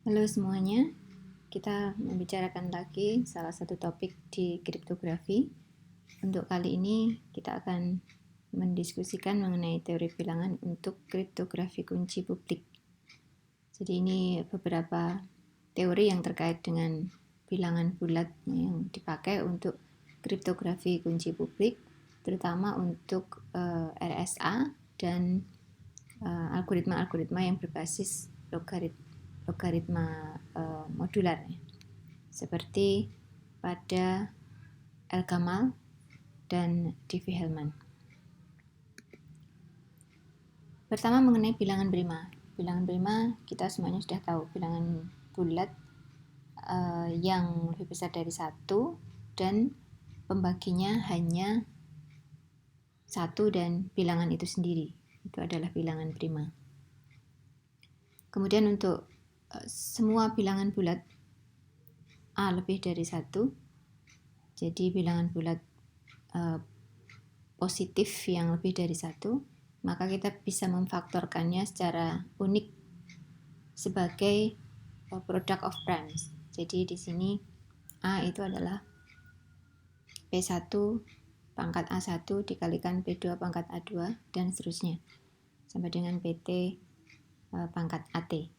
Halo semuanya, kita membicarakan lagi salah satu topik di kriptografi. Untuk kali ini kita akan mendiskusikan mengenai teori bilangan untuk kriptografi kunci publik. Jadi ini beberapa teori yang terkait dengan bilangan bulat yang dipakai untuk kriptografi kunci publik, terutama untuk RSA dan algoritma-algoritma yang berbasis logaritma modular, seperti pada Elgamal dan Diffie-Hellman. Pertama mengenai bilangan prima. Bilangan prima kita semuanya sudah tahu, bilangan bulat yang lebih besar dari 1 dan pembaginya hanya 1 dan bilangan itu sendiri. Itu adalah bilangan prima. Kemudian untuk semua bilangan bulat A lebih dari 1, jadi bilangan bulat positif yang lebih dari 1, maka kita bisa memfaktorkannya secara unik sebagai product of primes. Jadi di sini A itu adalah P1 pangkat A1 dikalikan P2 pangkat A2 dan seterusnya sampai dengan PT pangkat AT.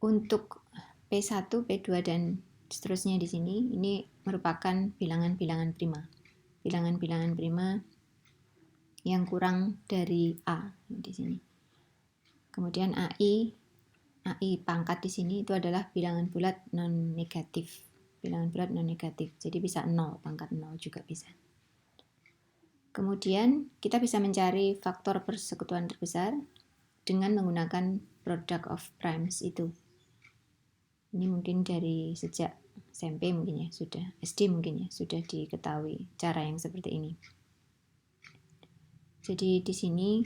Untuk P1, P2 dan seterusnya di sini ini merupakan bilangan-bilangan prima. Bilangan-bilangan prima yang kurang dari A di sini. Kemudian AI pangkat di sini itu adalah bilangan bulat non negatif. Bilangan bulat non negatif. Jadi bisa 0, pangkat 0 juga bisa. Kemudian kita bisa mencari faktor persekutuan terbesar dengan menggunakan product of primes itu. Ini mungkin dari sejak SMP mungkin ya, sudah SD mungkin ya, sudah diketahui cara yang seperti ini. Jadi di sini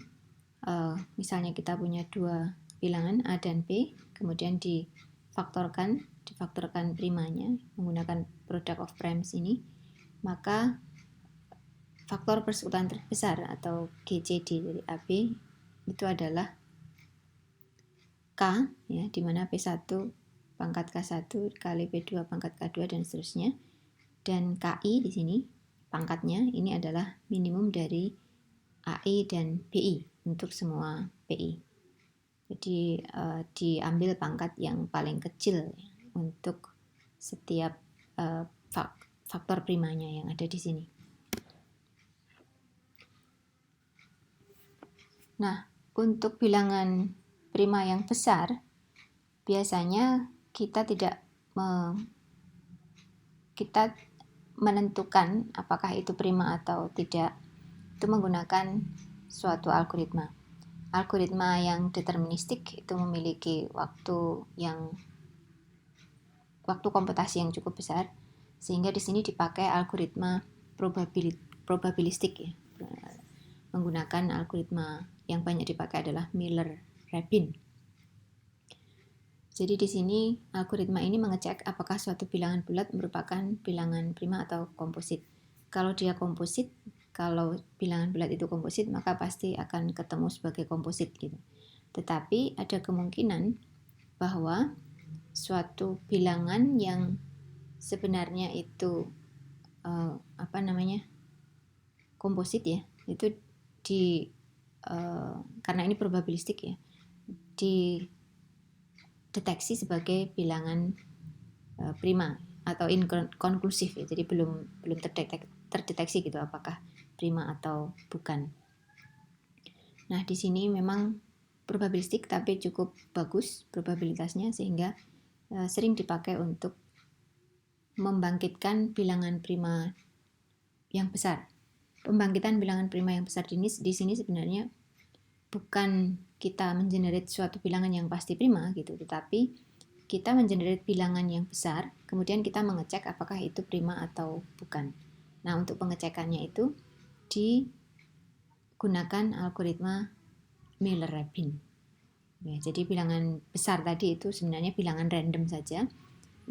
misalnya kita punya dua bilangan A dan B, kemudian difaktorkan primanya menggunakan product of primes ini, maka faktor persekutuan terbesar atau GCD dari AB itu adalah K, ya, di mana P1 pangkat K1 kali P2 pangkat K2 dan seterusnya. Dan KI di sini pangkatnya ini adalah minimum dari AI dan BI untuk semua PI. Jadi diambil pangkat yang paling kecil untuk setiap faktor primanya yang ada di sini. Nah, untuk bilangan prima yang besar biasanya kita menentukan apakah itu prima atau tidak itu menggunakan suatu algoritma. Algoritma yang deterministik itu memiliki waktu komputasi yang cukup besar, sehingga di sini dipakai algoritma probabilistik ya. Menggunakan algoritma yang banyak dipakai adalah Miller-Rabin. Jadi di sini algoritma ini mengecek apakah suatu bilangan bulat merupakan bilangan prima atau komposit. Kalau dia komposit, kalau bilangan bulat itu komposit, maka pasti akan ketemu sebagai komposit gitu. Tetapi ada kemungkinan bahwa suatu bilangan yang sebenarnya itu komposit ya, itu karena ini probabilistik ya, dideteksi sebagai bilangan prima atau inkonklusif ya, jadi belum terdeteksi gitu apakah prima atau bukan. Nah di sini memang probabilistik tapi cukup bagus probabilitasnya, sehingga sering dipakai untuk membangkitkan bilangan prima yang besar. Pembangkitan bilangan prima yang besar di sini sebenarnya bukan kita mengenerate suatu bilangan yang pasti prima gitu, tetapi kita mengenerate bilangan yang besar, kemudian kita mengecek apakah itu prima atau bukan. Nah, untuk pengecekannya itu digunakan algoritma Miller-Rabin. Ya, jadi bilangan besar tadi itu sebenarnya bilangan random saja.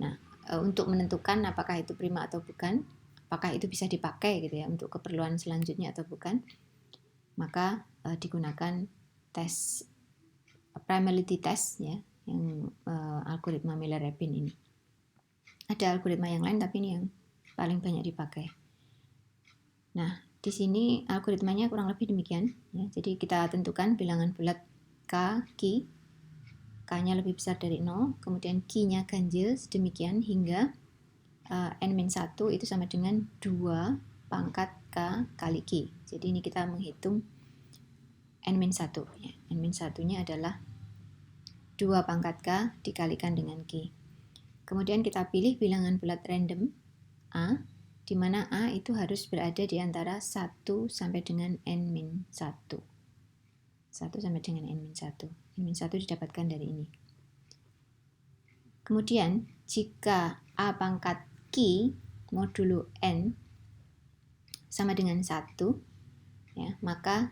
Nah, untuk menentukan apakah itu prima atau bukan, apakah itu bisa dipakai gitu ya untuk keperluan selanjutnya atau bukan, maka digunakan tes primality test ya, yang algoritma Miller-Rabin ini. Ada algoritma yang lain tapi ini yang paling banyak dipakai. Nah, di sini algoritmanya kurang lebih demikian ya. Jadi kita tentukan bilangan bulat Q, K-nya lebih besar dari 0, kemudian Q-nya ganjil sedemikian hingga N-1 itu sama dengan 2 pangkat K kali Q. Jadi ini kita menghitung N-1 ya. N-1-nya adalah 2 pangkat K dikalikan dengan Q. Kemudian kita pilih bilangan bulat random A, di mana A itu harus berada di antara 1 sampai dengan N-1. 1 sampai dengan N-1. N-1 didapatkan dari ini. Kemudian, jika A pangkat Q modulo N sama dengan 1, ya, maka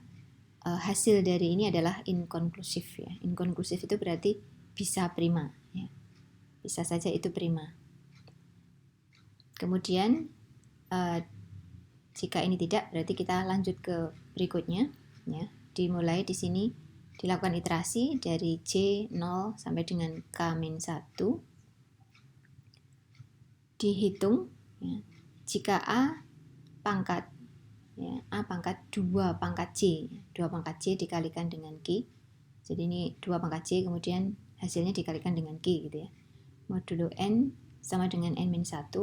hasil dari ini adalah inkonklusif. Ya. Inkonklusif itu berarti bisa prima. Ya. Bisa saja itu prima. Kemudian, jika ini tidak, berarti kita lanjut ke berikutnya. Ya. Dimulai di sini, dilakukan iterasi dari C0 sampai dengan K-1. Dihitung, ya, jika A pangkat, ya, A pangkat 2 pangkat C, 2 pangkat C dikalikan dengan Q. Jadi ini 2 pangkat C, kemudian hasilnya dikalikan dengan Q gitu ya. Modulo N sama dengan N-1,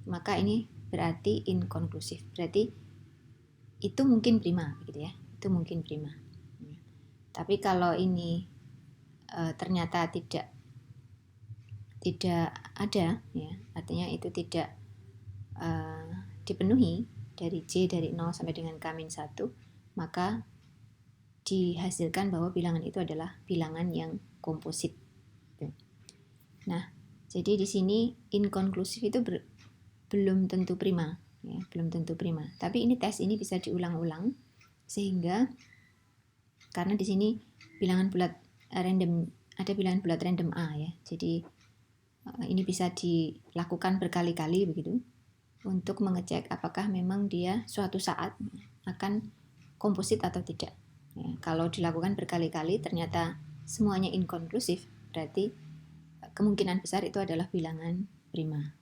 maka ini berarti inkonklusif. Berarti itu mungkin prima gitu ya. Itu mungkin prima. Tapi kalau ini ternyata tidak ada ya, artinya itu tidak dipenuhi dari C dari 0 sampai dengan K-1, maka dihasilkan bahwa bilangan itu adalah bilangan yang komposit. Nah, jadi di sini inkonklusif itu belum tentu prima, ya, belum tentu prima. Tapi ini tes ini bisa diulang-ulang sehingga karena di sini bilangan bulat random, ada bilangan bulat random A ya. Jadi ini bisa dilakukan berkali-kali begitu untuk mengecek apakah memang dia suatu saat akan komposit atau tidak. Ya, kalau dilakukan berkali-kali ternyata semuanya inkonklusif, berarti kemungkinan besar itu adalah bilangan prima.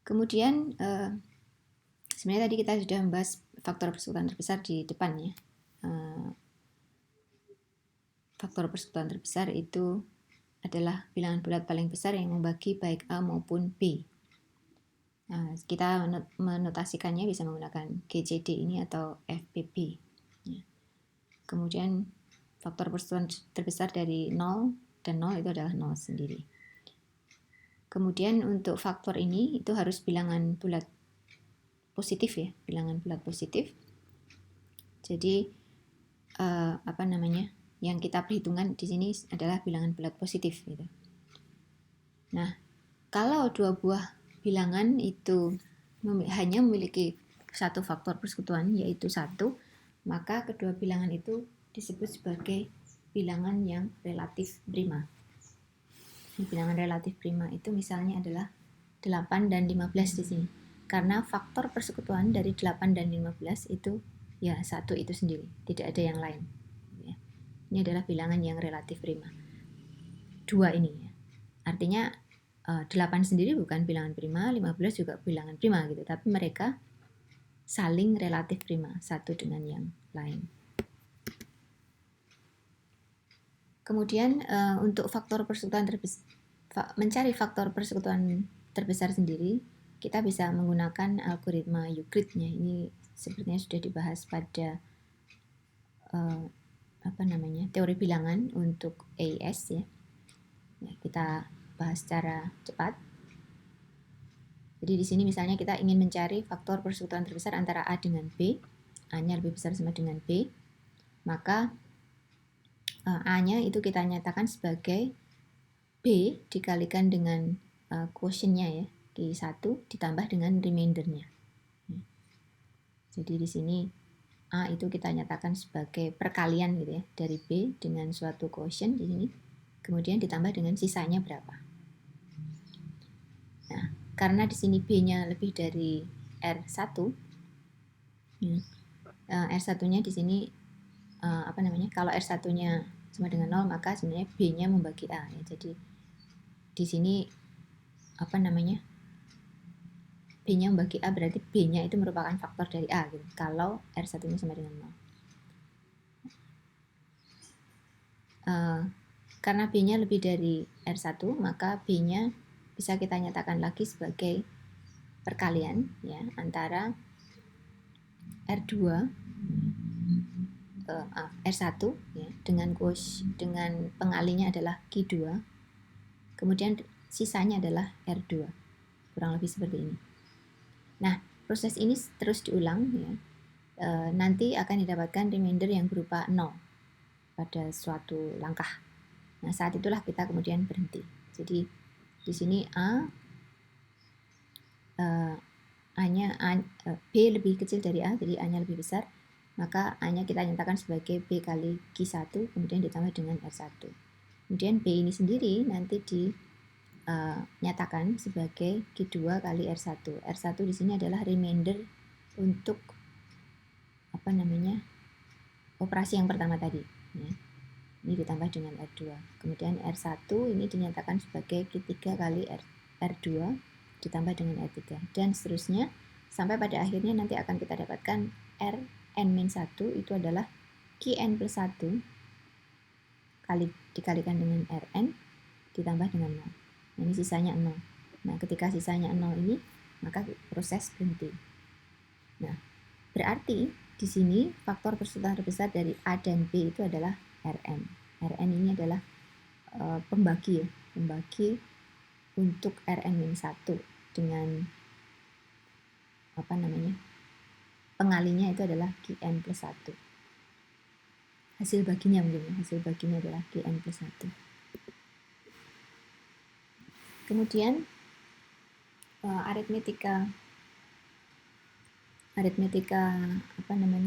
Kemudian sebenarnya tadi kita sudah membahas faktor persekutuan terbesar di depan ya. Faktor persekutuan terbesar itu adalah bilangan bulat paling besar yang membagi baik A maupun B. Nah, kita menotasikannya bisa menggunakan GCD ini atau FPB. Ya. Kemudian faktor persekutuan terbesar dari 0 dan 0 itu adalah 0 sendiri. Kemudian untuk faktor ini itu harus bilangan bulat positif ya, bilangan bulat positif. Jadi yang kita perhitungkan di sini adalah bilangan bulat positif gitu. Nah, kalau dua buah bilangan itu hanya memiliki satu faktor persekutuan yaitu 1, maka kedua bilangan itu disebut sebagai bilangan yang relatif prima. Bilangan relatif prima itu misalnya adalah 8 dan 15 di sini. Karena faktor persekutuan dari 8 dan 15 itu ya 1 itu sendiri, tidak ada yang lain. Ini adalah bilangan yang relatif prima. 2 ini ya. Artinya 8 sendiri bukan bilangan prima, 15 juga bilangan prima gitu, tapi mereka saling relatif prima satu dengan yang lain. Kemudian untuk faktor persekutuan mencari faktor persekutuan terbesar sendiri, kita bisa menggunakan algoritma Euclid-nya. Ini sepertinya sudah dibahas pada teori bilangan untuk AES ya. Kita bahas secara cepat. Jadi di sini misalnya kita ingin mencari faktor persekutuan terbesar antara A dengan B, A-nya lebih besar sama dengan B, maka A-nya itu kita nyatakan sebagai B dikalikan dengan quotient-nya ya, Q1 ditambah dengan remainder-nya. Jadi di sini A itu kita nyatakan sebagai perkalian gitu ya, dari B dengan suatu quotient di sini, kemudian ditambah dengan sisanya berapa. Nah, karena di sini B-nya lebih dari R1, ya, R1-nya di sini kalau R1-nya sama dengan 0, maka sebenarnya B-nya membagi A ya. Jadi di sini B-nya membagi A berarti B-nya itu merupakan faktor dari A gitu. Kalau R1-nya sama dengan 0. Karena B-nya lebih dari R1, maka B-nya bisa kita nyatakan lagi sebagai perkalian ya antara R2 R1 ya, dengan pengalinya adalah Q2, kemudian sisanya adalah R2, kurang lebih seperti ini. Nah, proses ini terus diulang ya. Nanti akan didapatkan remainder yang berupa 0 pada suatu langkah. Nah, saat itulah kita kemudian berhenti. Jadi di sini B lebih kecil dari A, jadi A-nya lebih besar, maka A-nya kita nyatakan sebagai B kali Q1, kemudian ditambah dengan R1. Kemudian B ini sendiri nanti dinyatakan sebagai Q2 kali R1. R1 di sini adalah remainder untuk operasi yang pertama tadi. Ya. Ini ditambah dengan R2. Kemudian R1 ini dinyatakan sebagai Q3 kali R2 ditambah dengan R3. Dan seterusnya sampai pada akhirnya nanti akan kita dapatkan Rn-1 itu adalah Qn plus 1 dikalikan dengan Rn ditambah dengan 0. Ini sisanya 0. Nah, ketika sisanya 0 ini, maka proses berhenti. Nah, berarti di sini faktor persatuan terbesar dari A dan B itu adalah Rn. Rn ini adalah pembagi untuk Rn-1 dengan pengalinya itu adalah Qn plus 1. Hasil baginya adalah Qn plus 1. Kemudian aritmetika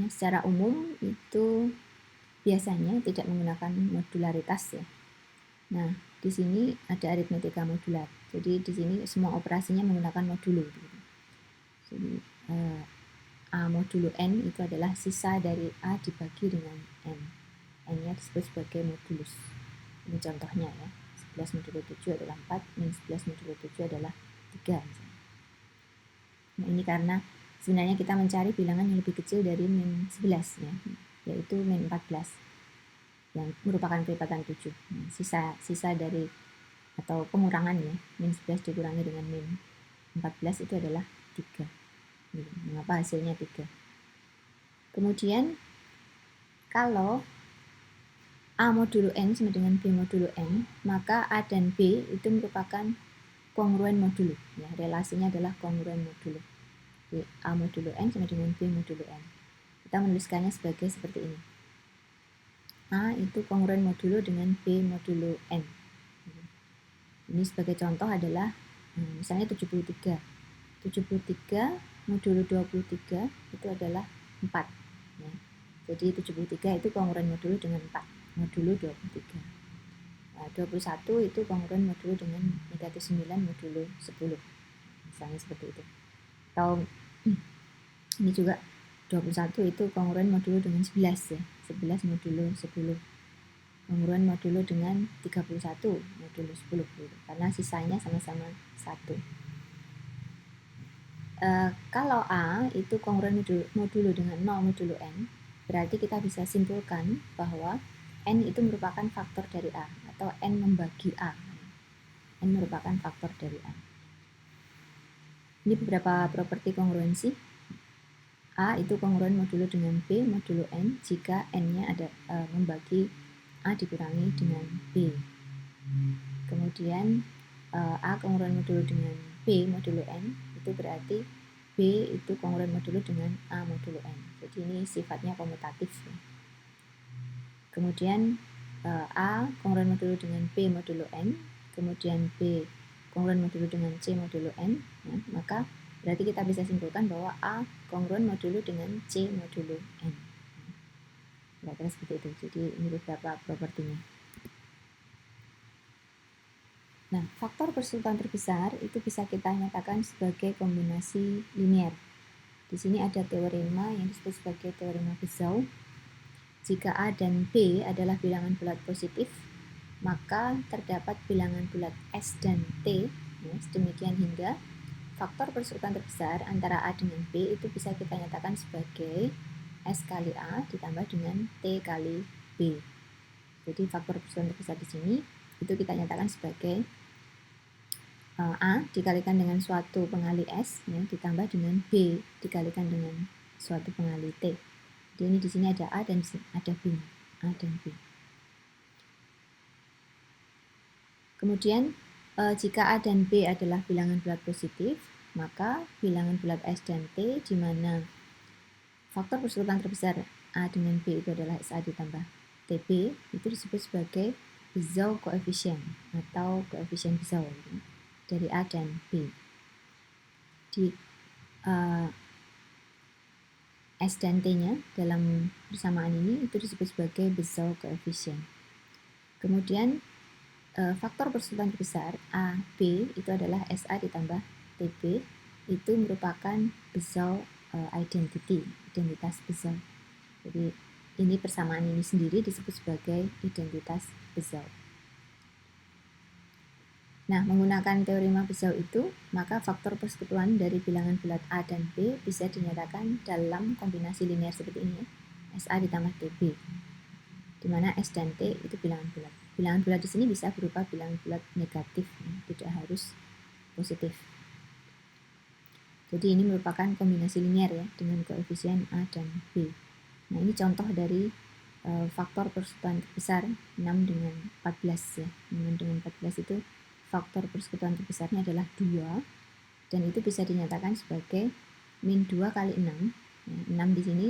secara umum itu biasanya tidak menggunakan modularitas ya. Nah, di sini ada aritmetika modular. Jadi di sini semua operasinya menggunakan modulo. Jadi A modulo N itu adalah sisa dari A dibagi dengan N. N-nya disebut sebagai modulus. Ini contohnya ya. 11 modulo 7 adalah 4, min 11 modulo 7 adalah 3. Misalnya. Nah, ini karena sebenarnya kita mencari bilangan yang lebih kecil dari min 11 ya, yaitu min 14 yang merupakan kelipatan 7. Nah, sisa dari atau pengurangan ya, min 11 dikurangi dengan min 14 itu adalah 3. Mengapa hasilnya 3? Kemudian kalau A modulo N sama dengan B modulo N, maka A dan B itu merupakan kongruen modulo. Ya, relasinya adalah kongruen modulo. Jadi A modulo N sama dengan B modulo N. Kita menuliskannya sebagai seperti ini. A itu kongruen modulo dengan B modulo N. Ini sebagai contoh adalah misalnya 73. 73 modulo 23 itu adalah 4. Ya. Jadi 73 itu kongruen modulo dengan 4, modulo 23. Nah, 21 itu kongruen modulo dengan negatif 9 modulo 10. Misalnya seperti itu. Atau ini juga 21 itu kongruen modulo dengan 11 ya. 11 modulo 10. Kongruen modulo dengan 31 modulo 10 gitu. Karena sisanya sama-sama 1. Kalau A itu kongruen modulo dengan 0 modulo N, berarti kita bisa simpulkan bahwa N itu merupakan faktor dari A atau N membagi A. N merupakan faktor dari A. Ini beberapa properti kongruensi. A itu kongruen modulo dengan B modulo N jika N-nya ada membagi A dikurangi dengan B. Kemudian A kongruen modulo dengan B modulo N, itu berarti B itu kongruen modulo dengan A modulo N. Jadi ini sifatnya komutatif. Ya. Kemudian A kongruen modulo dengan B modulo N, kemudian B kongruen modulo dengan C modulo N, ya, maka berarti kita bisa simpulkan bahwa A kongruen modulo dengan C modulo N. Kira-kira seperti itu. Jadi ini beberapa propertinya. Nah, faktor persatuan terbesar itu bisa kita nyatakan sebagai kombinasi linier. Di sini ada teorema yang disebut sebagai teorema Bezout. Jika A dan B adalah bilangan bulat positif, maka terdapat bilangan bulat S dan T, ya, sedemikian hingga faktor persekutuan terbesar antara A dengan B itu bisa kita nyatakan sebagai S kali A ditambah dengan T kali B. Jadi faktor persekutuan terbesar di sini itu kita nyatakan sebagai A dikalikan dengan suatu pengali S, ya, ditambah dengan B dikalikan dengan suatu pengali T. Jadi ini di sini ada A dan ada B, A dan B. Kemudian jika A dan B adalah bilangan bulat positif, maka bilangan bulat S dan T di mana faktor persekutuan terbesar A dengan B itu adalah SA ditambah TB itu disebut sebagai Bezout coefficient atau koefisien Bezout dari A dan B. Di S dan T-nya dalam persamaan ini itu disebut sebagai Bezout coefficient. Kemudian faktor persekutuan terbesar A, B itu adalah SA ditambah TB, itu merupakan Bezout identity, identitas Bezout. Jadi ini persamaan ini sendiri disebut sebagai identitas Bezout. Nah, menggunakan teorema Bezout itu, maka faktor persekutuan dari bilangan bulat A dan B bisa dinyatakan dalam kombinasi linear seperti ini, SA ditambah TB, di mana S dan T itu bilangan bulat. Bilangan bulat di sini bisa berupa bilangan bulat negatif, ya, tidak harus positif. Jadi ini merupakan kombinasi linear ya dengan koefisien A dan B. Nah, ini contoh dari faktor persekutuan terbesar 6 dengan 14 ya. 6 dengan 14 itu faktor persekutuan terbesarnya adalah 2 dan itu bisa dinyatakan sebagai min 2 kali 6. Ya, 6 di sini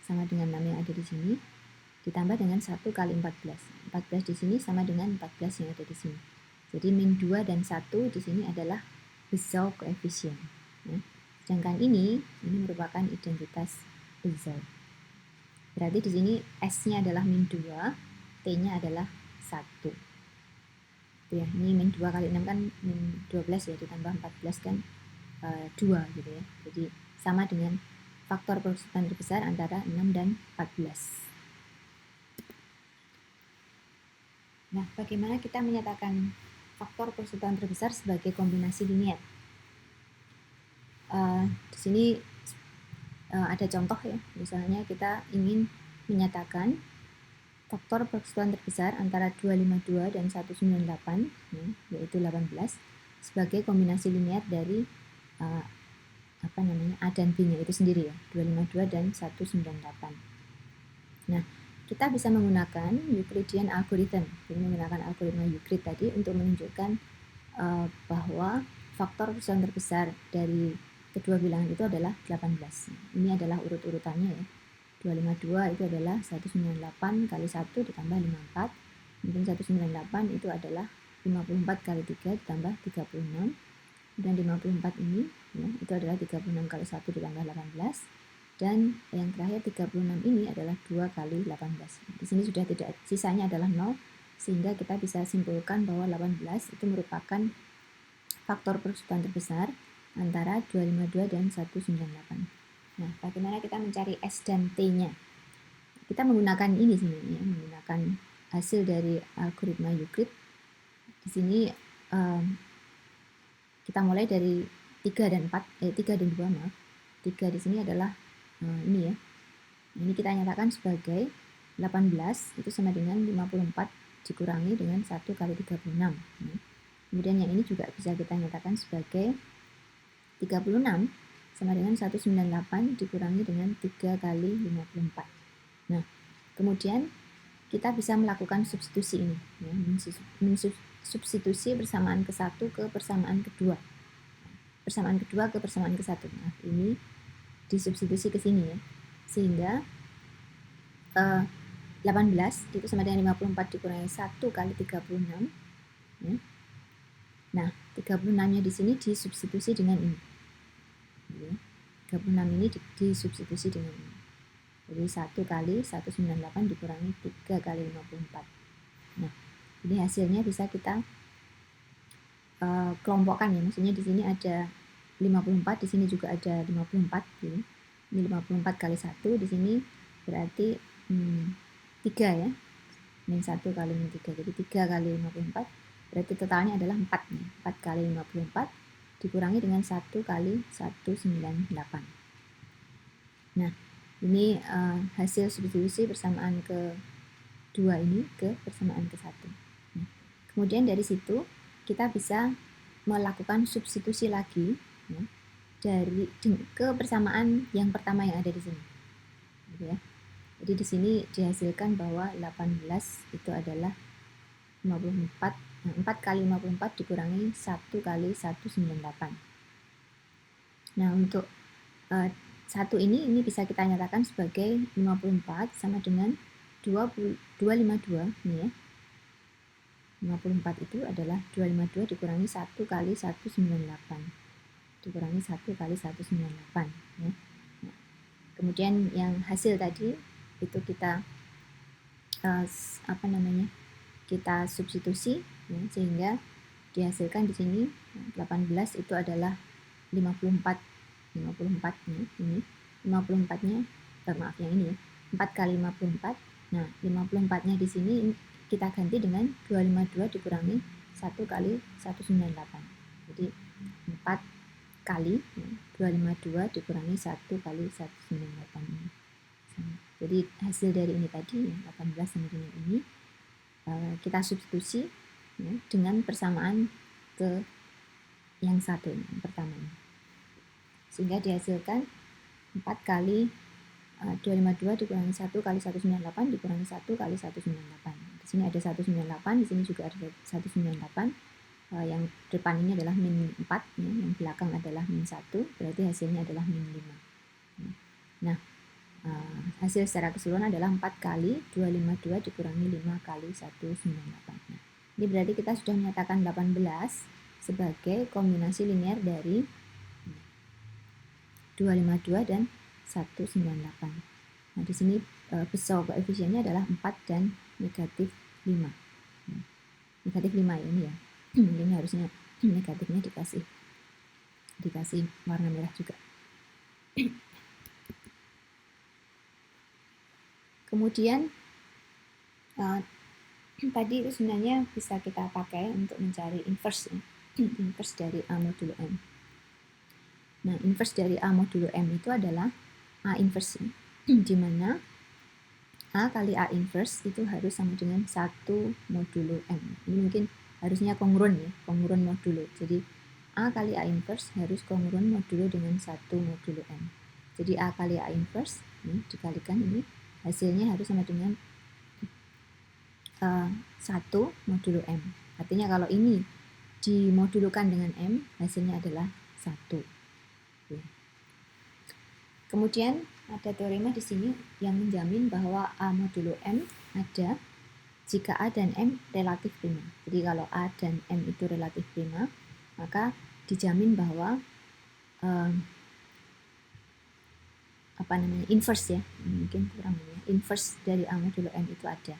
sama dengan 6 yang ada di sini ditambah dengan 1 kali 14. 14 di sini sama dengan 14 yang ada di sini. Jadi min 2 dan 1 di sini adalah Bezout coefficient. Ya. Sedangkan ini merupakan identitas Bezout. Berarti di sini S-nya adalah min 2, T-nya adalah 1. Ya, ini min 2 kali 6 kan min 12 ya, ditambah 14 kan 2 gitu ya. Jadi sama dengan faktor persekutuan terbesar antara 6 dan 14. Nah, bagaimana kita menyatakan faktor persekutuan terbesar sebagai kombinasi linear? Di sini ada contoh ya, misalnya kita ingin menyatakan faktor persekutuan terbesar antara 252 dan 198 ya, yaitu 18 sebagai kombinasi linear dari A dan B-nya itu sendiri ya, 252 dan 198. Nah, kita bisa menggunakan Euclidean algorithm, jadi menggunakan algoritma Euclid tadi untuk menunjukkan bahwa faktor persekutuan terbesar dari kedua bilangan itu adalah 18. Ini adalah urut-urutannya ya. 252 itu adalah 198 kali 1 ditambah 54. Kemudian 198 itu adalah 54 kali 3 ditambah 36. Dan 54 ini ya, itu adalah 36 kali 1 ditambah 18. Dan yang terakhir 36 ini adalah 2 kali 18. Di sini sudah tidak, sisanya adalah 0, sehingga kita bisa simpulkan bahwa 18 itu merupakan faktor persekutuan terbesar antara 252 dan 198. Nah, bagaimana kita mencari S dan T-nya? Kita menggunakan ini sini ya, menggunakan hasil dari algoritma Euclid. Di sini kita mulai dari 3 dan 2 maaf. 3 di sini adalah ini ya. Ini kita nyatakan sebagai 18 itu sama dengan 54 dikurangi dengan 1 kali 36. Kemudian yang ini juga bisa kita nyatakan sebagai 36 sama dengan 198 dikurangi dengan 3 kali 54. Nah, kemudian kita bisa melakukan substitusi ini, ya, substitusi persamaan ke-1 ke persamaan kedua. Persamaan kedua ke persamaan ke-1. Nah, ini disubstitusi ke sini ya. Sehingga 18 itu sama dengan 54 dikurangi 1 kali 36. Ya. Nah, 36-nya di sini disubstitusi dengan ini. 36 ini disubstitusi dengan ini. Jadi 1 kali 198 dikurangi 3 kali 54. Nah, ini hasilnya bisa kita kelompokkan ya. Maksudnya di sini ada 54, di sini juga ada 54 gitu. Ini 54 kali 1 di sini berarti 3 ya. Min 1 kali min 3. Jadi 3 kali 54 berarti totalnya adalah 4 nih. 4 kali 54 dikurangi dengan 1 kali 198. Nah, ini hasil substitusi persamaan ke-2 ini ke persamaan ke-1. Nah, kemudian dari situ kita bisa melakukan substitusi lagi ya, ke persamaan yang pertama yang ada di sini. Gitu ya. Jadi di sini dihasilkan bahwa 18 itu adalah 54, 4 kali 54 dikurangi 1 kali 198. Nah, untuk satu ini bisa kita nyatakan sebagai 54 sama dengan 252 ini ya. 54 itu adalah 252 dikurangi 1 kali 198. Dikurangi 1 kali 198 ya. Nah, kemudian yang hasil tadi itu kita kita substitusi ya, sehingga dihasilkan di sini 18 itu adalah 54 nya ini 54-nya maaf yang ini ya 4 kali 54. Nah 54-nya di sini kita ganti dengan 252 dikurangi 1 kali 198. Jadi 4 kali 252 dikurangi 1 kali 198 ini. Jadi hasil dari ini tadi 18 sama dengan ini kita substitusi ya, dengan persamaan ke yang satu yang pertama ini. Sehingga dihasilkan 4 kali 252 dikurangi 1 kali 198 dikurangi 1 kali 198. Di sini ada 198, di sini juga ada 198. Yang depan ini adalah min 4, ya, yang belakang adalah min 1, berarti hasilnya adalah min 5. Nah, hasil secara keseluruhan adalah 4 kali 252 dikurangi 5 kali 198. Nah, ini berarti kita sudah menyatakan 18 sebagai kombinasi linear dari 252 dan 198. Nah, di sini besar koefisiennya adalah 4 dan negatif 5. Nah, negatif 5 ya ini ya. Ini harusnya negatifnya dikasih warna merah juga. Kemudian tadi itu sebenarnya bisa kita pakai untuk mencari inverse ya. Inverse dari A modulo M. Nah, inverse dari A modulo M itu adalah A inverse ya. Di mana A kali A inverse itu harus sama dengan 1 modulo M. Ini mungkin harusnya kongruen ya, kongruen modulo. Jadi A kali A inverse harus kongruen modulo dengan 1 modulo M. Jadi A kali A inverse ini dikalikan ini hasilnya harus sama dengan 1 modulo M. Artinya kalau ini dimodulukan dengan M, hasilnya adalah 1. Ya. Kemudian ada teorema di sini yang menjamin bahwa A modulo M ada jika A dan M relatif prima. Jadi kalau A dan M itu relatif prima, maka dijamin bahwa inverse ya, mungkin kurang ya, inverse dari A modulo M itu ada.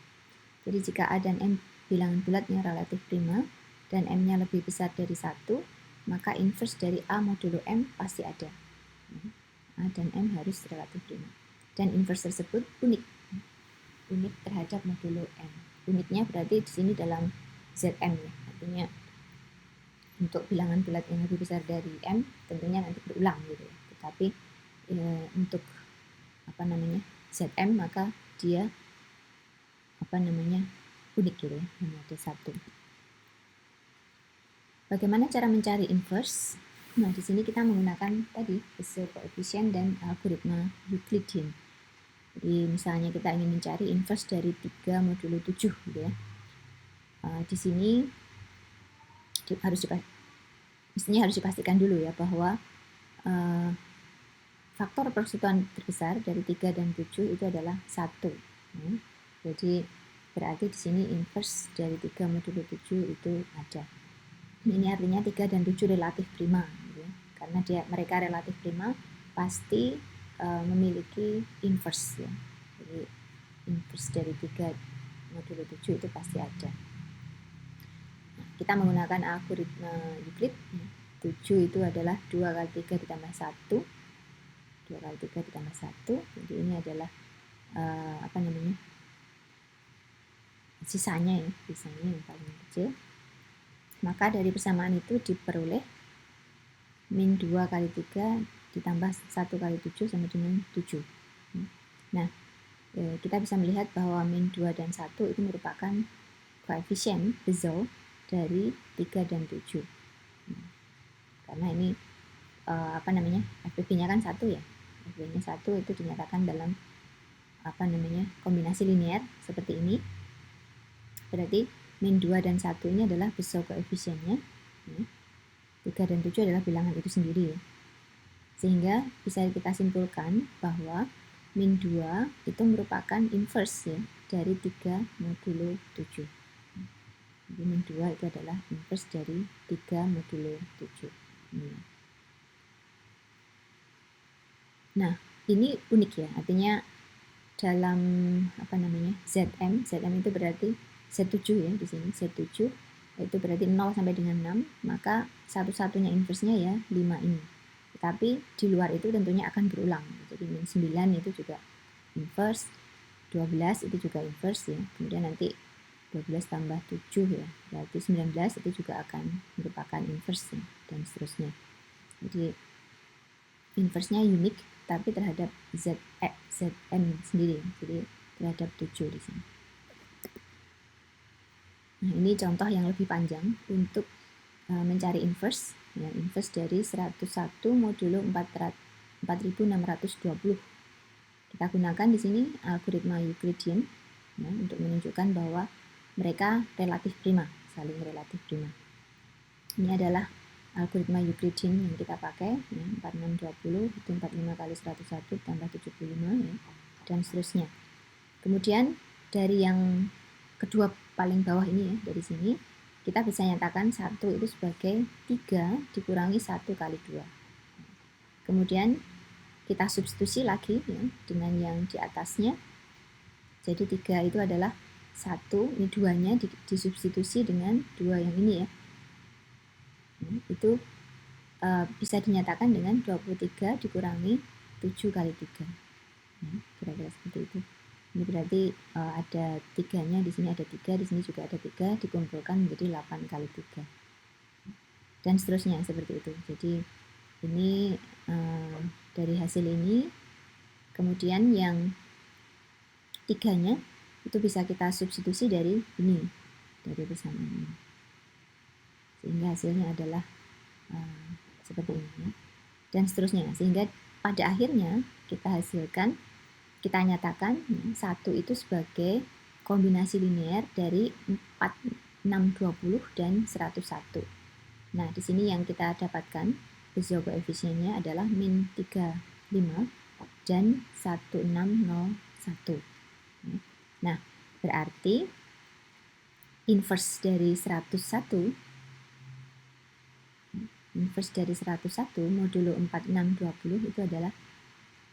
Jadi jika A dan M bilangan bulatnya relatif prima dan M-nya lebih besar dari 1, maka inverse dari A modulo M pasti ada. A dan M harus relatif prima. Dan inverse tersebut unik terhadap modulo M. Uniknya berarti di sini dalam Zm ya. Artinya untuk bilangan bulat yang lebih besar dari M tentunya nanti berulang gitu ya. Tetapi untuk Zm maka dia unik gitu ya, hanya ada 1. Bagaimana cara mencari inverse? Nah, di sini kita menggunakan tadi Bessel koefisien dan algoritma Euclidean. Jadi misalnya kita ingin mencari inverse dari 3 modulo 7 gitu ya. Di sini harus dipastikan dulu ya bahwa faktor persekutuan terbesar dari 3 dan 7 itu adalah 1. Jadi berarti di sini inverse dari 3 modulo 7 itu ada. Ini artinya 3 dan 7 relatif prima gitu ya. Karena mereka relatif prima pasti memiliki inverse ya. Jadi inverse dari 3 modulo 7 itu pasti ada. Nah, kita menggunakan algoritma Euclid. 7 itu adalah 2 kali 3 ditambah 1. 2 kali 3 ditambah 1. Jadi ini adalah sisanya ya, sisanya yang paling kecil. Maka dari persamaan itu diperoleh min 2 kali 3 ditambah 1 kali 7 sama dengan 7. Nah, kita bisa melihat bahwa min 2 dan 1 itu merupakan koefisien Bezold dari 3 dan 7. Karena ini FPV-nya kan 1 ya. FPV-nya 1 itu dinyatakan dalam kombinasi linear seperti ini. Berarti min 2 dan 1 ini adalah Bezold koefisiennya. 3 dan 7 adalah bilangan itu sendiri ya. Sehingga bisa kita simpulkan bahwa min 2 itu merupakan inverse ya dari 3 modulo 7. Jadi min 2 itu adalah inverse dari 3 modulo 7. Nah, ini unik ya. Artinya dalam ZM itu berarti Z7 ya di sini, Z7 itu berarti 0 sampai dengan 6, maka satu-satunya inverse-nya ya 5 ini. Tetapi di luar itu tentunya akan berulang. Jadi min 9 itu juga inverse, 12 itu juga inverse ya. Kemudian nanti 12 tambah 7 ya, berarti 19 itu juga akan merupakan inverse ya, dan seterusnya. Jadi inverse-nya unik tapi terhadap Zm sendiri, jadi terhadap 7 di sini. Nah, ini contoh yang lebih panjang untuk mencari inverse, ya, inverse dari 101 modulo 4620. Kita gunakan di sini algoritma Euclidean ya, untuk menunjukkan bahwa mereka relatif prima, saling relatif prima. Ini adalah algoritma Euclidean yang kita pakai ya, 4620 itu 45 kali 101 tambah 75 ya, dan seterusnya. Kemudian dari yang kedua paling bawah ini ya, dari sini kita bisa nyatakan 1 itu sebagai 3 dikurangi 1 kali 2. Kemudian kita substitusi lagi ya, dengan yang di atasnya. Jadi 3 itu adalah 1, ini 2-nya disubstitusi dengan 2 yang ini ya. Itu bisa dinyatakan dengan 23 dikurangi 7 kali 3. Kira-kira seperti itu. Ini berarti ada 3-nya, di sini ada 3, di sini juga ada 3, dikumpulkan menjadi 8 kali 3. Dan seterusnya seperti itu. Jadi ini dari hasil ini, kemudian yang 3-nya itu bisa kita substitusi dari ini, dari persamaan ini. Sehingga hasilnya adalah seperti ini ya. Dan seterusnya, sehingga pada akhirnya kita nyatakan ya, 1 itu sebagai kombinasi linear dari 4, 6, 20 dan 101. Nah, di sini yang kita dapatkan Bezold koefisiennya adalah min 35 dan 1601. Nah, berarti inverse dari 101 modulo 4620 itu adalah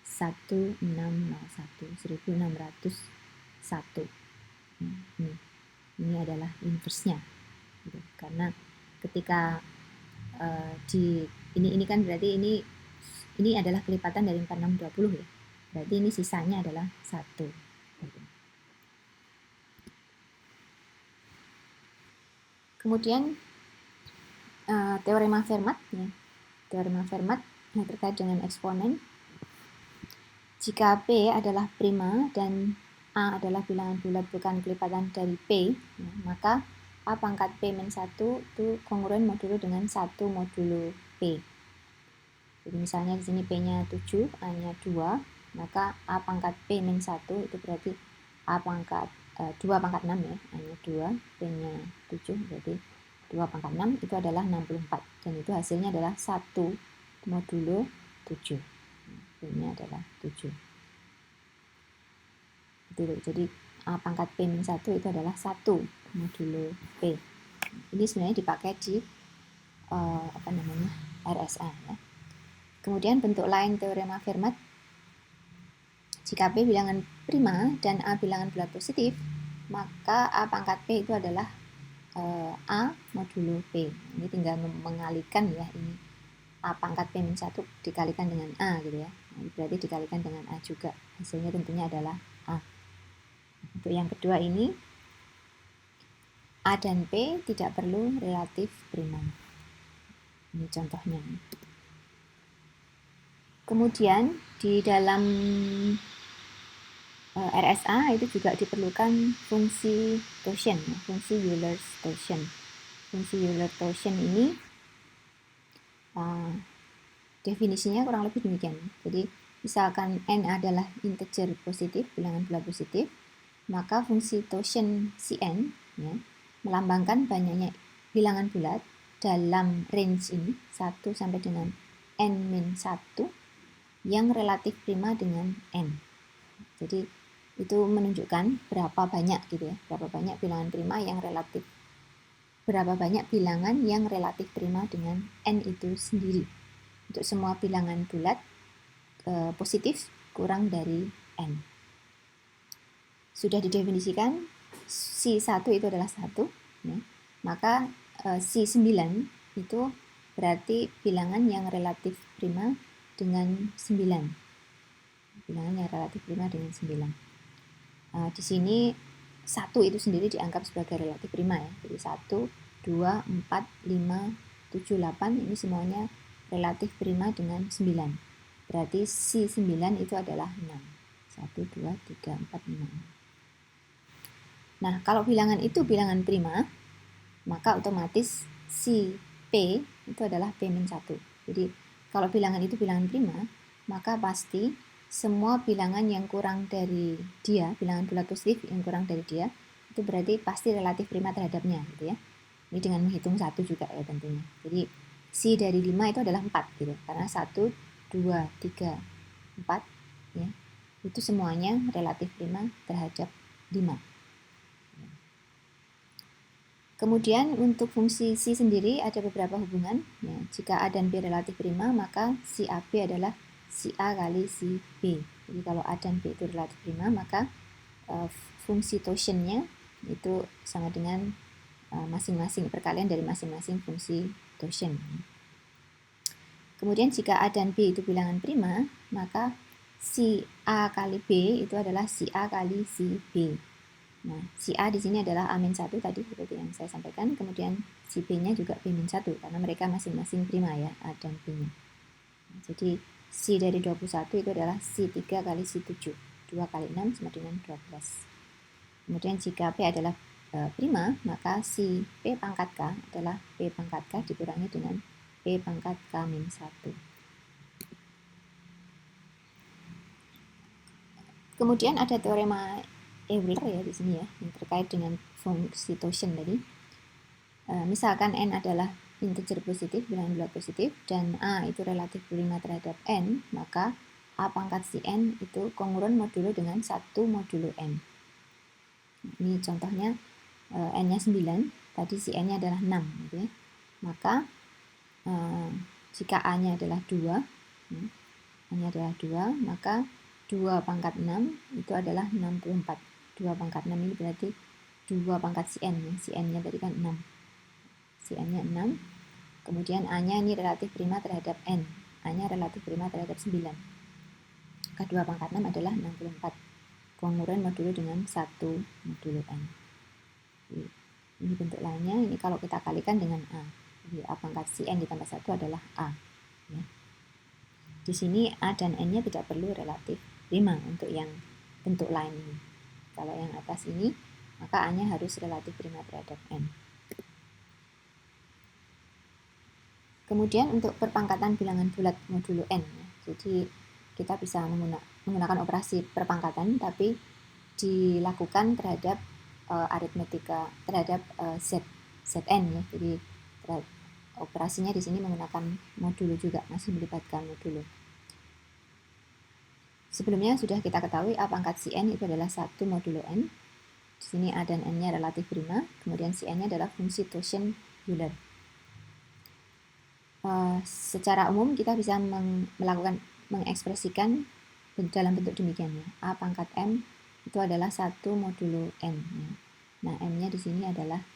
1601. Ini adalah inverse-nya. Gitu. Karena ketika ini kan berarti ini adalah kelipatan dari 4620 ya. Berarti ini sisanya adalah 1. Gitu. Kemudian teorema Fermat ya. Teorema Fermat yang terkait dengan eksponen. Jika P adalah prima dan A adalah bilangan bulat bukan kelipatan dari P, ya, maka A pangkat P min 1 itu kongruen modulo dengan 1 modulo P. Jadi misalnya di sini P-nya 7, A-nya 2, maka A pangkat P min 1 itu berarti A pangkat 2 pangkat 6 ya, A-nya 2, P-nya 7, berarti 2 pangkat 6 itu adalah 64. Dan itu hasilnya adalah 1 modulo 7. P-nya adalah 7. Jadi A pangkat P min 1 itu adalah 1 modulo P. Ini sebenarnya dipakai di RSA ya. Kemudian bentuk lain teorema Fermat, jika P bilangan prima dan A bilangan bulat positif, maka A pangkat P itu adalah A modulo P. Ini tinggal mengalikan ya ini A pangkat P-1 dikalikan dengan A gitu ya. Nah, berarti dikalikan dengan A juga. Hasilnya tentunya adalah A. Untuk yang kedua ini, A dan P tidak perlu relatif prima. Ini contohnya. Kemudian di dalam RSA itu juga diperlukan fungsi Taussian, fungsi Euler-Taussian. Fungsi Euler-Taussian ini definisinya kurang lebih demikian. Jadi misalkan n adalah integer positif, bilangan bulat positif, maka fungsi Taussian Cn ya, melambangkan banyaknya bilangan bulat dalam range ini 1 sampai dengan n-1 yang relatif prima dengan n. Jadi itu menunjukkan berapa banyak gitu ya, berapa banyak bilangan prima yang relatif, berapa banyak bilangan yang relatif prima dengan n itu sendiri. Untuk semua bilangan bulat positif kurang dari n. Sudah didefinisikan C1 itu adalah 1, ya. Maka C9 itu berarti bilangan yang relatif prima dengan 9. Bilangan yang relatif prima dengan 9. Di sini 1 itu sendiri dianggap sebagai relatif prima ya. Jadi 1, 2, 4, 5, 7, 8 ini semuanya relatif prima dengan 9. Berarti C9 itu adalah 6. 1, 2, 3, 4, 5. Nah, kalau bilangan itu bilangan prima, maka otomatis si P itu adalah P-1. Jadi, kalau bilangan itu bilangan prima, maka pasti semua bilangan yang kurang dari dia, bilangan bulat positif yang kurang dari dia, itu berarti pasti relatif prima terhadapnya, gitu ya. Ini dengan menghitung 1 juga ya tentunya. Jadi, C dari 5 itu adalah 4, gitu. Karena 1, 2, 3, 4, ya, itu semuanya relatif prima terhadap 5. Kemudian untuk fungsi C sendiri ada beberapa hubungan. Ya, jika A dan B relatif prima, maka si AB adalah si A kali si B. Jadi kalau A dan B itu relatif prima, maka fungsi Taussian-nya itu sama dengan masing-masing perkalian dari masing-masing fungsi Taussian. Kemudian jika A dan B itu bilangan prima, maka si A kali B itu adalah si A kali si B. Nah, si A di sini adalah A-1 tadi seperti yang saya sampaikan, kemudian si B-nya juga B-1 karena mereka masing-masing prima ya, A dan B-nya. Nah, jadi si dari 21 itu adalah si 3 kali si 7. 2 kali 6 sama dengan 12. Kemudian jika P adalah prima, maka si P pangkat K adalah P pangkat K dikurangi dengan P pangkat K-1. Kemudian ada teorema Euler ya di sini ya, yang terkait dengan fungsi Taussian tadi. Misalkan n adalah integer positif, bilangan bulat positif, dan A itu relatif prima terhadap n, maka A pangkat si n itu kongruent modulo dengan 1 modulo n. Ini contohnya n-nya 9, tadi si n-nya adalah 6. Gitu ya. Maka jika A-nya adalah 2, A-nya adalah 2, maka 2 pangkat 6 itu adalah 64. 2 pangkat 6 ini berarti 2 pangkat si n. Si n-nya tadi kan 6. Si n-nya 6. Kemudian A-nya ini relatif prima terhadap n. A-nya relatif prima terhadap 9. Maka 2 pangkat 6 adalah 64. Kongruent modulo dengan 1 modulo n. Ini bentuk lainnya. Ini kalau kita kalikan dengan A. Jadi A pangkat si n ditambah 1 adalah A. Ya. Di sini A dan n-nya tidak perlu relatif prima untuk yang bentuk lain ini. Kalau yang atas ini, maka A-nya harus relatif prima terhadap n. Kemudian untuk perpangkatan bilangan bulat modulo n, ya. Jadi kita bisa menggunakan operasi perpangkatan, tapi dilakukan terhadap aritmetika terhadap Zn ya. Jadi operasinya di sini menggunakan modulo juga, masih melibatkan modulo. Sebelumnya sudah kita ketahui A pangkat si n itu adalah 1 modulo n. Di sini A dan n-nya relatif prima, kemudian si n-nya adalah fungsi Taussian Euler. Secara umum kita bisa mengekspresikan dalam bentuk demikian ya. A pangkat m itu adalah 1 modulo n. Ya. Nah, m-nya di sini adalah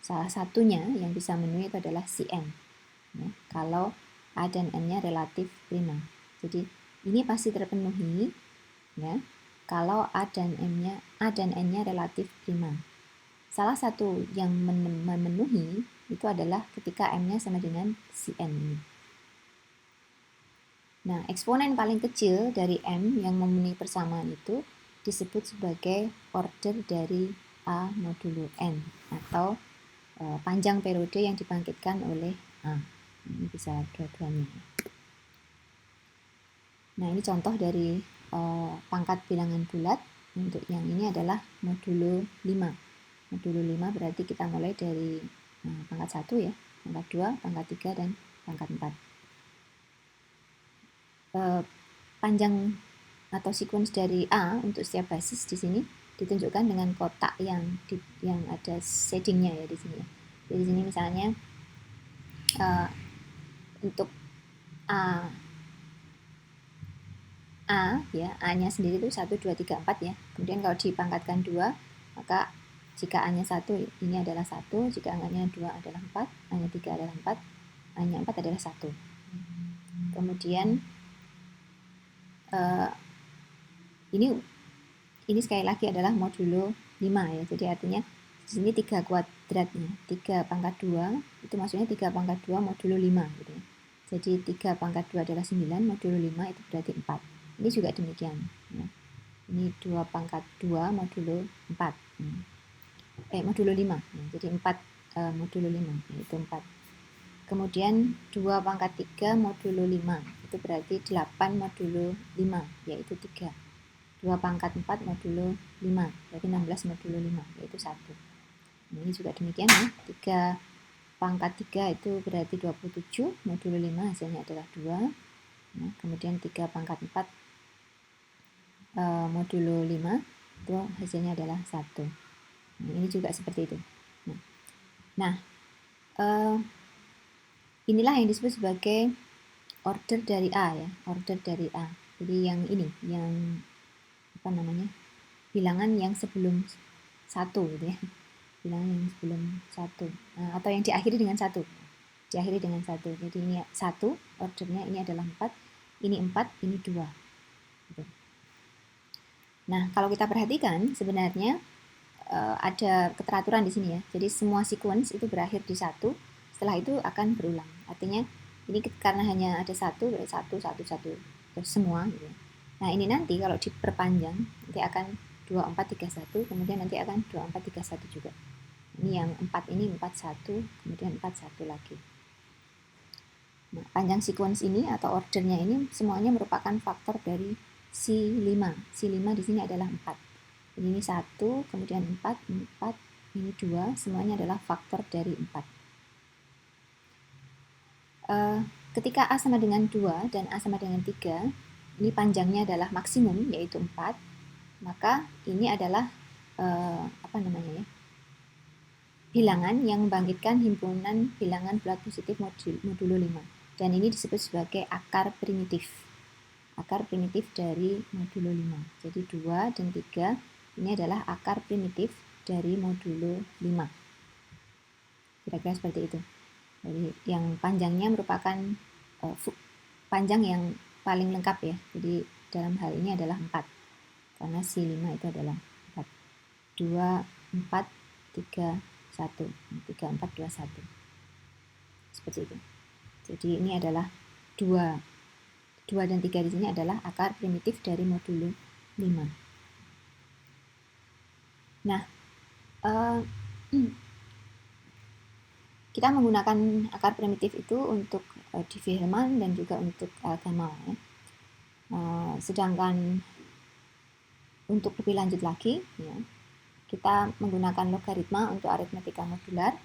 salah satunya yang bisa memenuhi itu adalah si n. Ya. Kalau A dan N-nya relatif prima. Jadi ini pasti terpenuhi ya kalau A dan N-nya relatif prima. Salah satu yang memenuhi itu adalah ketika M-nya sama dengan si N ini. Nah, eksponen paling kecil dari M yang memenuhi persamaan itu disebut sebagai order dari A modulo N atau panjang periode yang dibangkitkan oleh A. Ini bisa dua-duanya. Nah, ini contoh dari pangkat bilangan bulat. Untuk yang ini adalah modulo 5. Modulo 5 berarti kita mulai dari pangkat 1 ya, pangkat 2, pangkat 3, dan pangkat 4. Panjang atau sequence dari A untuk setiap basis di sini ditunjukkan dengan kotak yang ada shadingnya ya di sini. Jadi di sini misalnya untuk A ya, A-nya sendiri itu 1, 2, 3, 4 ya. Kemudian kalau dipangkatkan 2, maka jika A-nya 1 ini adalah 1, jika A-nya 2 adalah 4, A-nya 3 adalah 4, A-nya 4 adalah 1. Kemudian ini sekali lagi adalah modulo 5 ya. Jadi artinya di sini 3 kuadratnya. 3 pangkat 2 itu maksudnya 3 pangkat 2 modulo 5 gitu ya. Jadi 3 pangkat 2 adalah 9, modulo 5 itu berarti 4. Ini juga demikian ya. Ini 2 pangkat 2 modulo 4. Modulo 5 ya. Jadi 4 modulo 5 yaitu 4. Kemudian 2 pangkat 3 modulo 5 itu berarti 8 modulo 5 yaitu 3. 2 pangkat 4 modulo 5 berarti 16 modulo 5 yaitu 1. Nah, ini juga demikian ya. 3 pangkat 3 itu berarti 27 modulo 5 hasilnya adalah 2. Nah, kemudian 3 pangkat 4 modulo 5 itu hasilnya adalah 1. Nah, ini juga seperti itu. Nah, inilah yang disebut sebagai order dari A ya, order dari A. Jadi yang ini, yang apa namanya, bilangan yang sebelum 1 gitu ya, bilangan yang sebelum 1 atau yang diakhiri dengan 1, diakhiri dengan 1. Jadi ini 1 ordernya, ini adalah 4, ini 4, ini 2 gitu. Nah, kalau kita perhatikan sebenarnya ada keteraturan di sini ya. Jadi semua sequence itu berakhir di 1, setelah itu akan berulang. Artinya ini karena hanya ada 1, berarti 1, 1, 1 terus semua gitu. Nah, ini nanti kalau diperpanjang nanti akan 2, 4, 3, 1, kemudian nanti akan 2, 4, 3, 1 juga. Ini yang 4 ini 4, 1, kemudian 4, 1 lagi. Nah, panjang sequence ini atau ordernya ini semuanya merupakan faktor dari C5. C5 di sini adalah 4. Jadi ini 1, kemudian 4, 4, ini 2, semuanya adalah faktor dari 4. Ketika A sama dengan 2 dan A sama dengan 3, ini panjangnya adalah maksimum, yaitu 4, maka ini adalah bilangan yang membangkitkan himpunan bilangan bulat positif modulo 5. Dan ini disebut sebagai akar primitif. Akar primitif dari modulo 5. Jadi 2 dan 3 ini adalah akar primitif dari modulo 5. Kira-kira seperti itu. Jadi yang panjangnya merupakan panjang yang paling lengkap ya. Jadi dalam hal ini adalah 4. Karena C5 itu adalah 4. 2, 4, 3, 1. 3, 4, 2, 1. Seperti itu. Jadi ini adalah 2 dan 3 di sini adalah akar primitif dari modulo 5. Nah, kita menggunakan akar primitif itu untuk Diffie-Hellman dan juga untuk Gamal ya. Sedangkan untuk lebih lanjut lagi ya, kita menggunakan logaritma untuk aritmatika modular,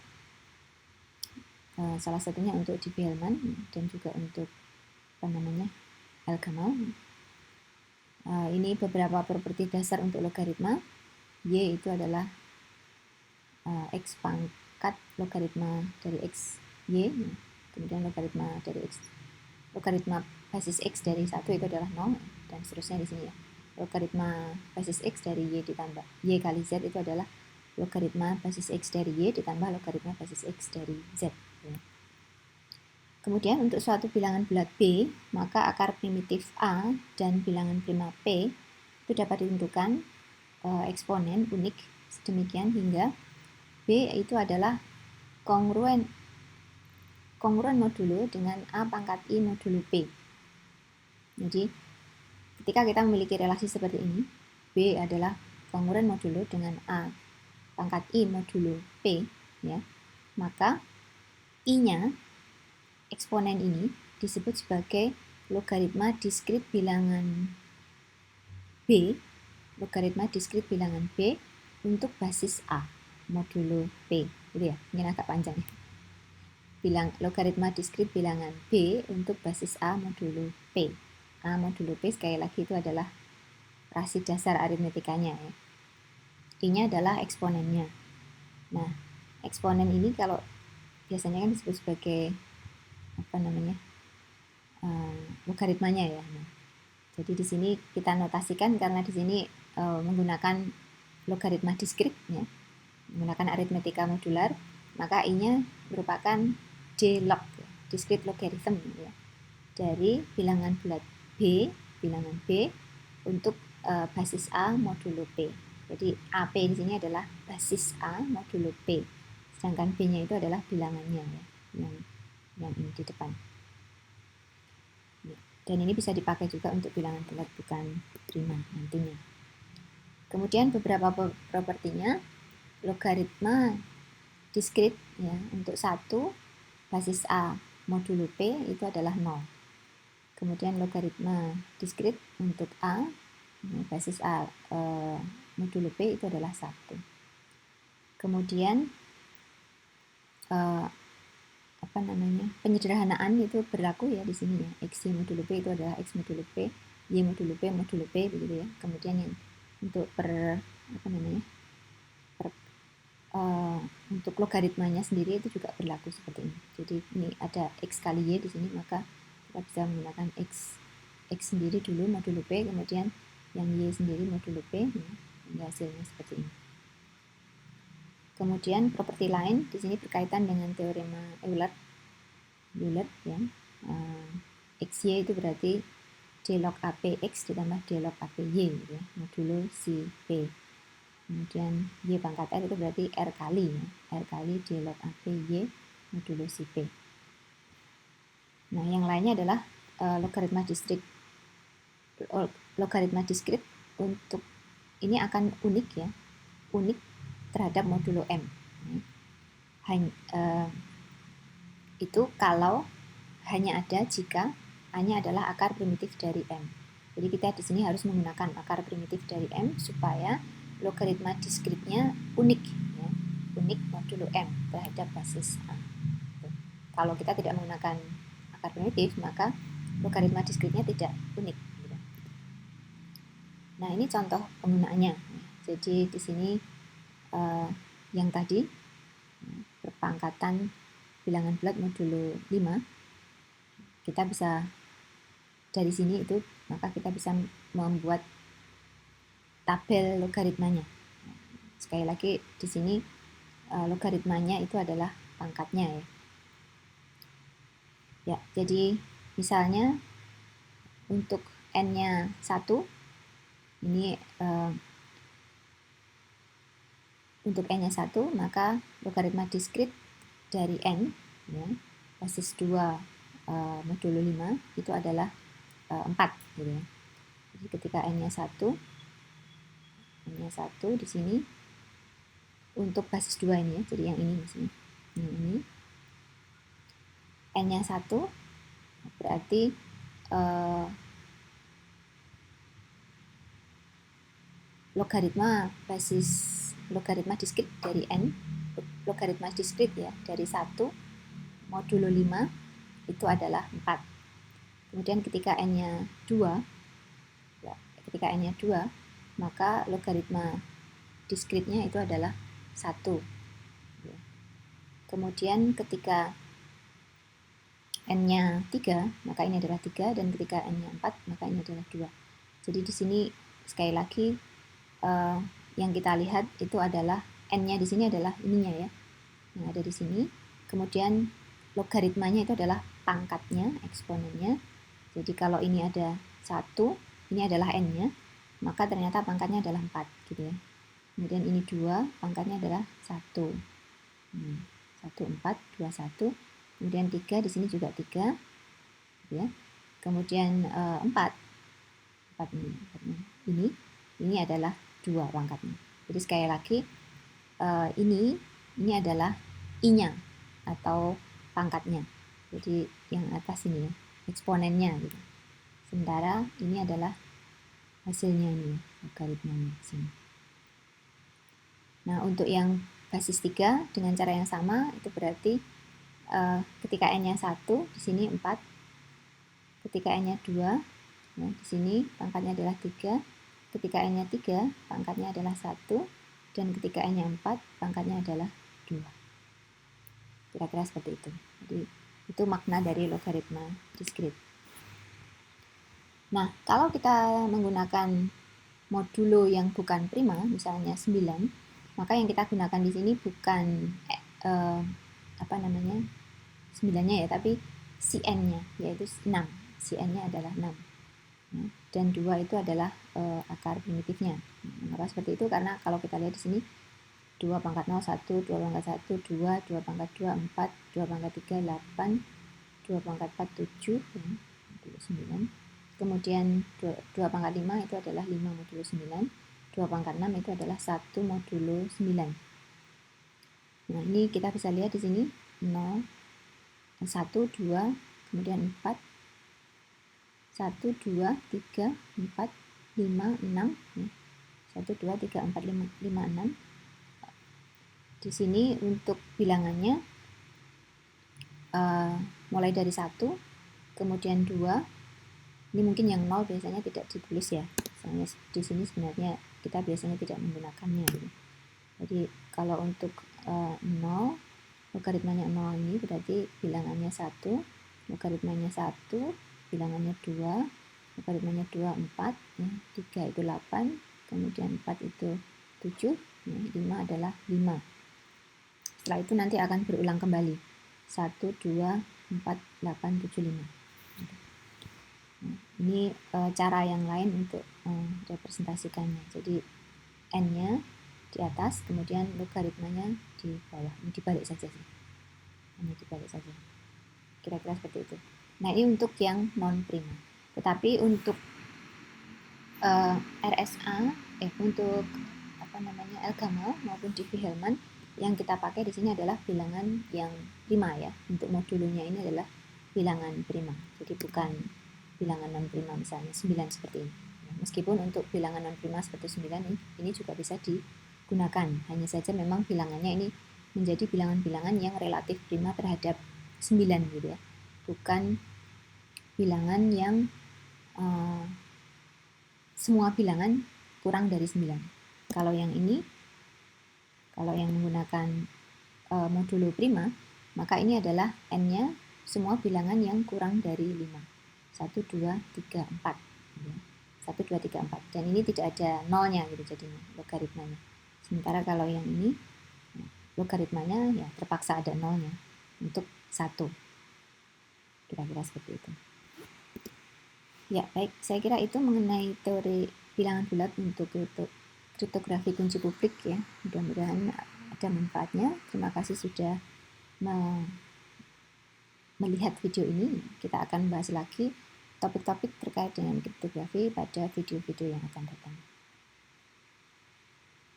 salah satunya untuk Diffie-Hellman dan juga untuk Gamal. Ini beberapa properti dasar untuk logaritma. Y itu adalah X pangkat logaritma dari X Y, kemudian logaritma dari X, logaritma basis X dari 1 itu adalah 0, dan seterusnya di sini ya. Logaritma basis X dari Y ditambah Y kali Z itu adalah logaritma basis X dari Y ditambah logaritma basis X dari Z ya. Kemudian untuk suatu bilangan bulat B, maka akar primitif A dan bilangan prima P itu dapat ditentukan eksponen unik sedemikian hingga B itu adalah kongruen modulo dengan A pangkat I modulo P. Jadi ketika kita memiliki relasi seperti ini, B adalah kongruen modulo dengan A pangkat I modulo P, ya, maka I-nya, eksponen ini disebut sebagai logaritma diskrit bilangan B, untuk basis A modulo P, gitu ya. Ini agak panjang ya. Logaritma diskrit bilangan B untuk basis A modulo P. A modulo P sekali lagi itu adalah rasi dasar aritmetikanya ya. I-nya adalah eksponennya. Nah, eksponen ini kalau biasanya kan disebut sebagai logaritmanya ya. Nah, jadi di sini kita notasikan karena di sini menggunakan logaritma diskrit ya, menggunakan aritmetika modular, maka I-nya merupakan D-log, ya, discrete logarithm ya, dari bilangan bulat B untuk basis A modulo P. Jadi AP di sini adalah basis A modulo P, sedangkan B-nya itu adalah bilangannya ya, yang ini di depan. Dan ini bisa dipakai juga untuk bilangan bulat bukan prima nantinya. Kemudian beberapa propertinya, logaritma diskrit ya untuk 1 basis A modulo P itu adalah 0. Kemudian logaritma diskrit untuk A basis A modulo P itu adalah 1. Kemudian penyederhanaan itu berlaku ya di sini ya. X Y modulo P itu adalah X modulo P, Y modulo P begitu ya. Kemudian yang untuk untuk logaritmanya sendiri itu juga berlaku seperti ini. Jadi ini ada X kali Y di sini, maka kita bisa menggunakan X sendiri dulu modulo P, kemudian yang Y sendiri modulo P, ya, hingga hasilnya seperti ini. Kemudian properti lain di sini berkaitan dengan teorema Euler ya. XY itu berarti D log AP X ditambah D log AP Y ya, modulo si P. Kemudian Y pangkat R itu berarti R kali ya, R kali D log AP Y modulo si P. Nah, yang lainnya adalah logaritma diskrit untuk ini akan unik ya, unik terhadap modulo M. Itu kalau hanya ada jika A-nya adalah akar primitif dari M. Jadi kita di sini harus menggunakan akar primitif dari M supaya logaritma diskritnya unik ya, unik modulo M terhadap basis A. Kalau kita tidak menggunakan akar primitif, maka logaritma diskritnya tidak unik. Nah, ini contoh penggunaannya. Jadi di sini yang tadi perpangkatan bilangan bulat modulo 5, kita bisa dari sini itu, maka kita bisa membuat tabel logaritmanya. Sekali lagi di sini logaritmanya itu adalah pangkatnya ya. Ya, jadi misalnya untuk n-nya 1, ini untuk n-nya 1, maka logaritma diskrit dari n ya, basis 2 modulo 5 itu adalah 4 gitu ya. Jadi ketika n-nya 1 di sini untuk basis 2 ini ya, jadi yang ini misalnya. Yang ini n-nya 1 berarti logaritma diskrit dari n, logaritma diskrit ya dari 1 modulo 5 itu adalah 4. Kemudian ketika n-nya 2 ya, maka logaritma diskritnya itu adalah 1. Kemudian ketika n-nya 3, maka ini adalah 3, dan ketika n-nya 4, maka ini adalah 2. Jadi di sini sekali lagi yang kita lihat itu adalah n-nya di sini adalah ininya ya, yang ada di sini. Kemudian logaritmanya itu adalah pangkatnya, eksponennya. Jadi kalau ini ada 1, ini adalah n-nya, maka ternyata pangkatnya adalah 4 gitu ya. Kemudian ini 2, pangkatnya adalah 1. 1, 4, 2, 1. Kemudian 3, di sini juga 3. Gitu ya. Kemudian 4 ini adalah 2 pangkatnya. Jadi sekali lagi ini adalah i-nya atau pangkatnya. Jadi yang atas ini ya, eksponennya gitu. Sementara ini adalah hasilnya ini, logaritmanya sini. Nah, untuk yang basis 3 dengan cara yang sama, itu berarti ketika n-nya 1, di sini 4. Ketika n-nya 2, ya, di sini pangkatnya adalah 3. Ketika n-nya 3, pangkatnya adalah 1. Dan ketika n-nya 4, pangkatnya adalah 2. Kira-kira seperti itu. Jadi, itu makna dari logaritma diskrit. Nah, kalau kita menggunakan modulo yang bukan prima, misalnya 9, maka yang kita gunakan di sini bukan 9-nya ya, tapi Cn-nya, yaitu 6. Cn-nya adalah 6. Ya, dan 2 itu adalah akar primitifnya. Mengapa seperti itu? Karena kalau kita lihat di sini 2 pangkat 0, 1, 2 pangkat 1, 2, 2 pangkat 2, 4, 2 pangkat 3, 8, 2 pangkat 4, 7, 9. Kemudian 2 pangkat 5 itu adalah 5 modulo 9. 2 pangkat 6 itu adalah 1 modulo 9. Nah, ini kita bisa lihat di sini 0, 1, 2, kemudian 4, 1, 2, 3, 4, 5, 6. 1, 2, 3, 4, 5, 6. Di sini untuk bilangannya mulai dari 1, kemudian 2. Ini mungkin yang 0 biasanya tidak ditulis ya. Misalnya di sini sebenarnya kita biasanya tidak menggunakannya. Gitu. Jadi kalau untuk 0, logaritmanya 0 ini berarti bilangannya 1, logaritmanya 1, bilangannya 2, logaritmanya 2, 4, ya, 3 itu 8, kemudian 4 itu 7, ya, 5 adalah 5. Setelah itu nanti akan berulang kembali. 1, 2, 4, 8, 7, 5. Ini cara yang lain untuk representasikannya. Jadi n-nya di atas, kemudian logaritmanya di bawah. Ini dibalik saja sih. Ini dibalik saja. Kira-kira seperti itu. Nah, ini untuk yang non prima. Tetapi untuk RSA, untuk Elgamal maupun Diffie-Hellman, yang kita pakai di sini adalah bilangan yang prima ya. Untuk modulnya ini adalah bilangan prima. Jadi bukan bilangan non prima misalnya 9 seperti ini. Meskipun untuk bilangan non prima seperti 9 ini juga bisa digunakan. Hanya saja memang bilangannya ini menjadi bilangan-bilangan yang relatif prima terhadap 9 gitu ya. Bukan bilangan yang semua bilangan kurang dari 9. Kalau yang ini, kalau yang menggunakan modulo prima, maka ini adalah n-nya semua bilangan yang kurang dari 5. 1, 2, 3, 4. 1, 2, 3, 4. Dan ini tidak ada nolnya gitu jadinya, logaritmanya. Sementara kalau yang ini, logaritmanya ya terpaksa ada nolnya untuk 1. Kira-kira seperti itu. Ya, baik. Saya kira itu mengenai teori bilangan bulat untuk kriptografi kunci publik ya. Mudah-mudahan ada manfaatnya. Terima kasih sudah melihat video ini. Kita akan bahas lagi topik-topik terkait dengan kriptografi pada video-video yang akan datang.